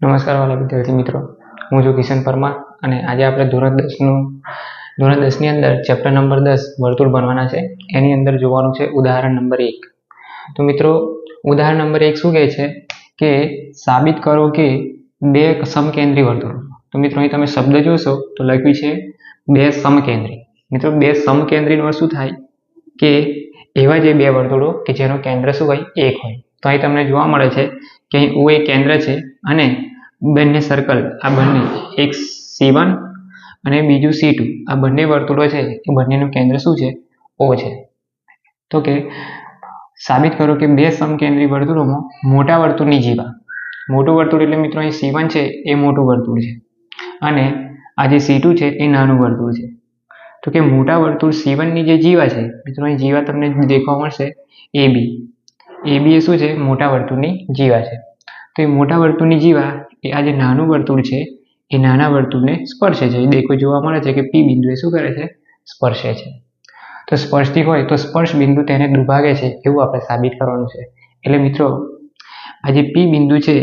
નમસ્કાર વાલા વિદ્યાર્થી મિત્રો, હું છું કિશન પરમાર અને આજે આપણે ધોરણ 10 ની અંદર ચેપ્ટર નંબર 10 વર્તુળ ભણવાના છે. એની અંદર જોવાનું છે ઉદાહરણ નંબર 1. તો મિત્રો, ઉદાહરણ નંબર 1 શું કહે છે કે સાબિત કરો કે બે સમકેન્દ્રી વર્તુળો. તો મિત્રો અહીં તમે શબ્દ જોશો તો લખ્યું છે બે સમકેન્દ્રી. મિત્રો, બે સમકેન્દ્રીનો અર્થ શું થાય કે એવા જે બે વર્તુળો કે જેનું કેન્દ્ર શું હોય, એક હોય. તો અહીં તમને જોવા મળે છે કે અહીં O એ કેન્દ્ર છે અને બંને સર્કલ, આ બંને, એક C1 અને બીજું C2, આ બંને વર્તુળો છે એ બંનેનું કેન્દ્ર શું છે, O છે. તો કે સાબિત કરો કે બે સમકેન્દ્રી વર્તુળોમાં મોટા વર્તુળની જીવા, મોટું વર્તુળ એટલે મિત્રો અહીં C1 છે એ મોટું વર્તુળ છે અને આ જે C2 છે એ નાનું વર્તુળ છે. તો કે મોટા વર્તુળ C1 ની જે જીવા છે, મિત્રો અહીં જીવા તમને દેખવા મળશે AB. AB એ શું છે, મોટા વર્તુળની જીવા છે. તો એ મોટા વર્તુળની જીવા એ આ જે નાનું વર્તુળ છે એ નાના વર્તુળને સ્પર્શે છે. એ દેખો જોવા મળે છે કે P બિંદુ એ શું કરે છે, સ્પર્શે છે. તો સ્પર્શતી હોય તો સ્પર્શ બિંદુ તેને દુભાગે છે એવું આપણે સાબિત કરવાનું છે. એટલે મિત્રો, આ જે P બિંદુ છે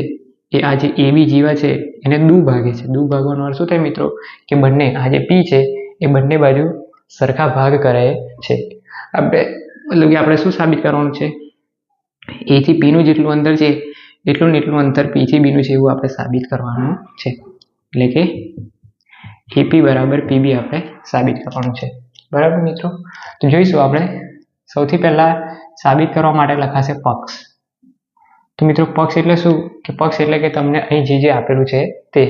એ આ જે AB જીવા છે એને દુભાગે છે. દુભાગવાનો અર્થ શું થાય મિત્રો, કે બંને આ જે P છે એ બંને બાજુ સરખા ભાગ કરે છે. આપણે શું સાબિત કરવાનું છે, A થી P નું જેટલું અંતર છે એટલું ને એટલું અંતર P થી B નું છે એવું આપણે સાબિત કરવાનું છે. એટલે કે AP બરાબર PB આપણે સાબિત કરવાનું છે. બરાબર મિત્રો, તો જોઈશું આપણે. સૌથી પહેલા સાબિત કરવા માટે લખાશે પક્ષ. તો મિત્રો, પક્ષ એટલે શું, કે પક્ષ એટલે કે તમને અહીં જે આપેલું છે તે.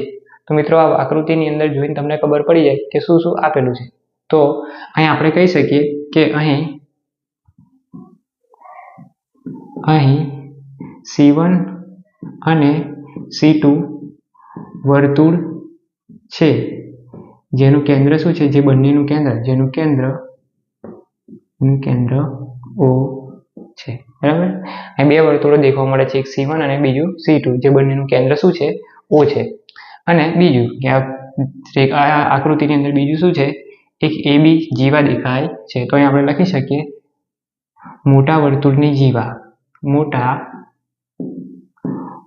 તો મિત્રો, આ આકૃતિની અંદર જોઈને તમને ખબર પડી જાય કે શું શું આપેલું છે. તો અહીં આપણે કહી શકીએ કે અહીં C1 અને C2 વર્તુળ છે જેનું કેન્દ્ર શું છે, જે બંનેનું કેન્દ્ર, જેનું કેન્દ્ર O છે. બરાબર, અહીં બે વર્તુળો દેખવા મળે છે, એક C1 અને બીજું C2, જે બંનેનું કેન્દ્ર શું છે, O છે. અને બીજું કે આ આકૃતિની અંદર બીજું શું છે, એક AB જીવા દેખાય છે. તો અહીં આપણે લખી શકીએ મોટા વર્તુળની જીવા, મોટા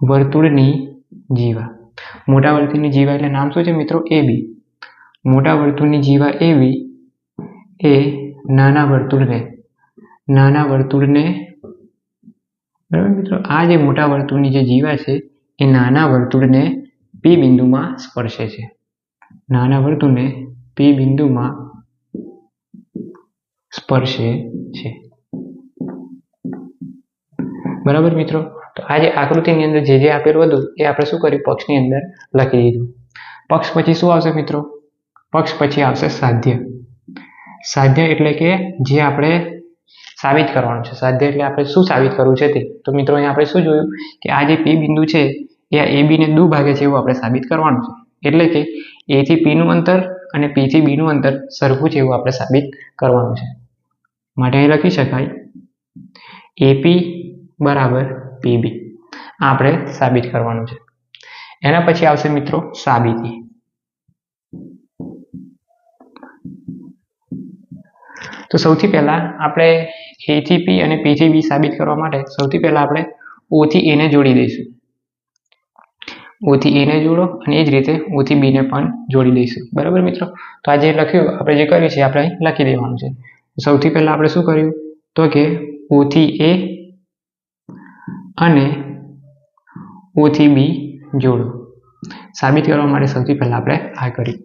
વર્તુળની જીવા. મોટા વર્તુળની જીવા એટલે નામ શું છે મિત્રો, AB. મોટા વર્તુળની જીવા AB એ નાના વર્તુળને બરાબર મિત્રો, આ જે મોટા વર્તુળની જે જીવા છે એ નાના વર્તુળને P બિંદુમાં સ્પર્શે છે. નાના વર્તુળને P બિંદુમાં સ્પર્શે છે. બરાબર મિત્રો, તો આ જે આકૃતિની અંદર જે આપેલું હતું એ આપણે શું કર્યું, પક્ષની અંદર લખી દીધું. પક્ષ પછી શું આવશે મિત્રો, પક્ષ પછી આવશે સાધ્ય. સાધ્ય એટલે કે જે આપણે સાબિત કરવાનું છે. સાધ્ય એટલે આપણે શું સાબિત કરવું છે તે. તો મિત્રો, અહીં આપણે શું જોયું કે આ જે P બિંદુ છે એ આ AB ને દુભાગે છે એવું આપણે સાબિત કરવાનું છે. એટલે કે A થી P નું અંતર અને P થી B નું અંતર સરખું છે એવું આપણે સાબિત કરવાનું છે. માટે અહીં લખી શકાય AP બરાબર PB. આ આપણે સાબિત કરવાનું છે. એના પછી આવશે મિત્રો સાબિતી. તો સૌથી પહેલા આપણે A થી P અને P થી B સાબિત કરવા માટે સૌથી પહેલા આપણે O થી A ને જોડી દઈશું. O થી A ને જોડો અને એ જ રીતે O થી B ને પણ જોડી દઈશું. બરાબર મિત્રો, તો આ જે લખ્યું આપણે જે કર્યું છે આપણે અહીં લખી દેવાનું છે. સૌથી પહેલા આપણે શું કર્યું, તો કે O થી A અને O થી B જોડો. સાબિત કરવા માટે સૌથી પહેલા આપણે આ કર્યું.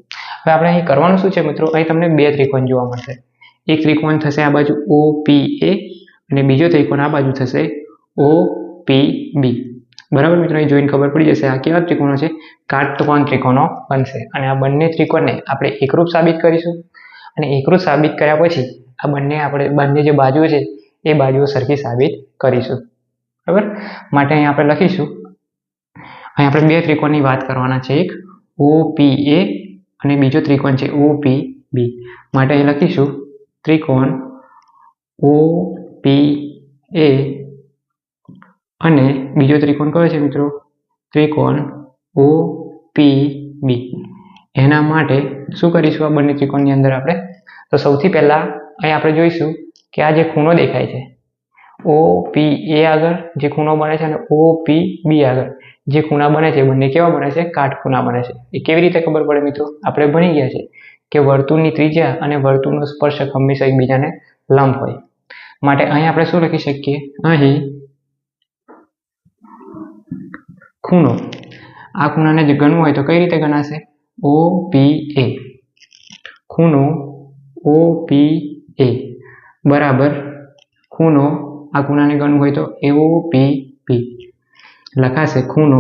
હવે આપણે અહીં કરવાનું શું છે મિત્રો, અહીં તમને બે ત્રિકોણ જોવા મળશે. એક ત્રિકોણ થશે આ બાજુ OPA અને બીજો ત્રિકોણ આ બાજુ થશે OPB. બરાબર મિત્રો, અહીં જોઈને ખબર પડી જશે આ કેવા ત્રિકોણો છે, કાટકોણ ત્રિકોણો બનશે. અને આ બંને ત્રિકોણને આપણે એકરૂપ સાબિત કરીશું અને એકરૂપ સાબિત કર્યા પછી આ બંને જે બાજુઓ છે એ બાજુઓ સરખી સાબિત કરીશું. બરાબર, માટે અહીં આપણે લખીશું, અહીં આપણે બે ત્રિકોણની વાત કરવાના છે, એક OPA અને બીજો ત્રિકોણ છે OPB. માટે અહીં લખીશું ત્રિકોણ OPA અને બીજો ત્રિકોણ કયો છે મિત્રો, ત્રિકોણ OPB. એના માટે શું કરીશું આ બંને ત્રિકોણની અંદર આપણે, તો સૌથી પહેલા અહીં આપણે જોઈશું કે આ જે ખૂણો દેખાય છે ઓ પી એ આગળ જે ખૂણો બને છે અને ઓ પી બી આગળ જે ખૂણા બને છે બંને કેવા બને છે? કાટખૂણા બને છે. એ કેવી રીતે ખબર પડે મિત્રો? આપણે ભણી ગયા છે કે વર્તુળની ત્રિજ્યા અને વર્તુળનો સ્પર્શક હંમેશા એકબીજાને લંબ હોય. માટે અહીં આપણે શું લખી શકીએ? અહીં ખૂણો, આ ખૂણાને જે ગણવું હોય તો કઈ રીતે ગણાશે? ઓ પી એ. ખૂણો ઓ પી એ બરાબર ખૂણો, આ ખૂણાને ગણવું હોય તો ઓ પી બી લખાશે. ખૂણો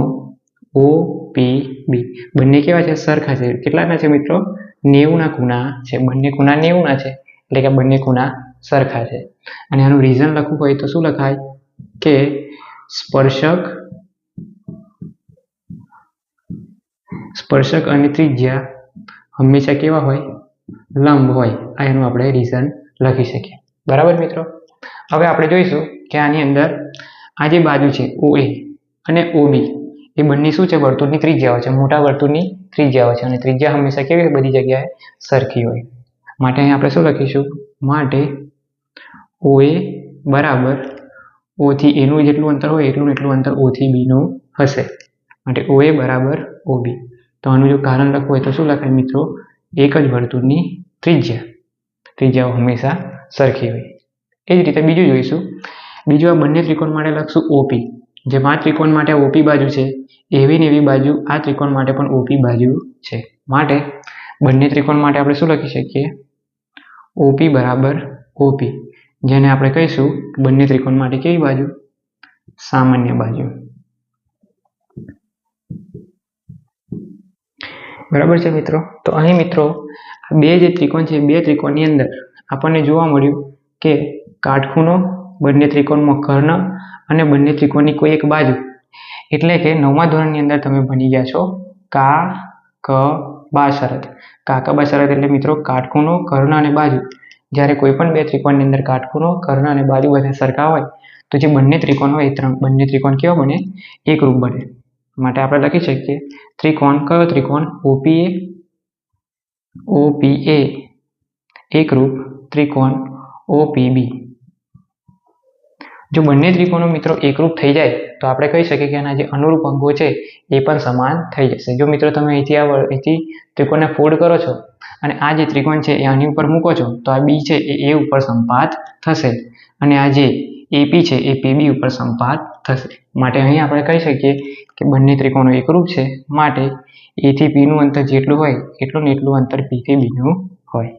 ઓ પી બી બંને કેવા છે? સરખા છે. કેટલાના છે મિત્રો? 90 ના ખૂણા છે. બંને ખૂણા 90 ના છે, એટલે કે બંને ખૂણા સરખા છે. અને આનું રીઝન લખવું હોય તો શું લખાય? કે સ્પર્શક અને ત્રિજ્યા હંમેશા કેવા હોય? લંબ હોય. આ એનું આપણે રીઝન લખી શકીએ. બરાબર મિત્રો? હવે આપણે જોઈશું કે આની અંદર આ જે બાજુ છે OA અને OB એ બંને શું છે? વર્તુળની ત્રિજ્યાઓ છે. મોટા વર્તુળની ત્રિજ્યાઓ છે અને ત્રિજ્યા હંમેશા કેવી હોય? બધી જગ્યાએ સરખી હોય. માટે અહીં આપણે શું લખીશું? માટે OA બરાબર O થી A નું જેટલું અંતર હોય એટલું અંતર O થી B નું હશે. માટે OA બરાબર OB. તો આનું જો કારણ લખવું હોય તો શું લખાય મિત્રો? એક જ વર્તુળની ત્રિજ્યાઓ હંમેશા સરખી હોય. એ જ રીતે બીજું જોઈશું. બીજું આ બંને ત્રિકોણ માટે લખશું OP. જેમ આ ત્રિકોણ માટે OP બાજુ છે એવી ને એવી બાજુ આ ત્રિકોણ માટે પણ OP બાજુ છે. માટે બંને ત્રિકોણ માટે આપણે શું લખી શકીએ? OP બરાબર OP, જેને આપણે કહીશું બંને ત્રિકોણ માટે કેવી બાજુ? સામાન્ય બાજુ. બરાબર છે મિત્રો? તો અહીં મિત્રો બે જે ત્રિકોણ છે બે ત્રિકોણની અંદર આપણને જોવા મળ્યું કે કાટખૂણો, બંને ત્રિકોણમાં કર્ણ અને બંને ત્રિકોણની કોઈ એક બાજુ, એટલે કે 9મા ધોરણની અંદર તમે ભણી ગયા છો કાકબા શરત. કાકબા શરત એટલે મિત્રો કાટખૂણો, કર્ણ અને બાજુ. જ્યારે કોઈ પણ બે ત્રિકોણની અંદર કાટખૂણો, કર્ણ અને બાજુ બધા સરખા હોય તો જે બંને ત્રિકોણ હોય બંને ત્રિકોણ કેવા બને? એકરૂપ બને. માટે આપણે લખી શકીએ ત્રિકોણ, કયો ત્રિકોણ? OPA એકરૂપ ત્રિકોણ OPB. જો બંને ત્રિકોણો મિત્રો એકરૂપ થઈ જાય તો આપણે કહી શકીએ કે આના જે અનુરૂપ અંગો છે એ પણ સમાન થઈ જશે. જો મિત્રો તમે અહીંથી ત્રિકોણને ફોલ્ડ કરો છો અને આ જે ત્રિકોણ છે એ આની ઉપર મૂકો છો તો આ બી છે એ A ઉપર સંપાત થશે અને આ જે AP છે એ PB ઉપર સંપાત થશે. માટે અહીં આપણે કહી શકીએ કે બંને ત્રિકોણો એકરૂપ છે. માટે A થી P નું અંતર જેટલું હોય એટલું ને એટલું અંતર P થી B નું હોય.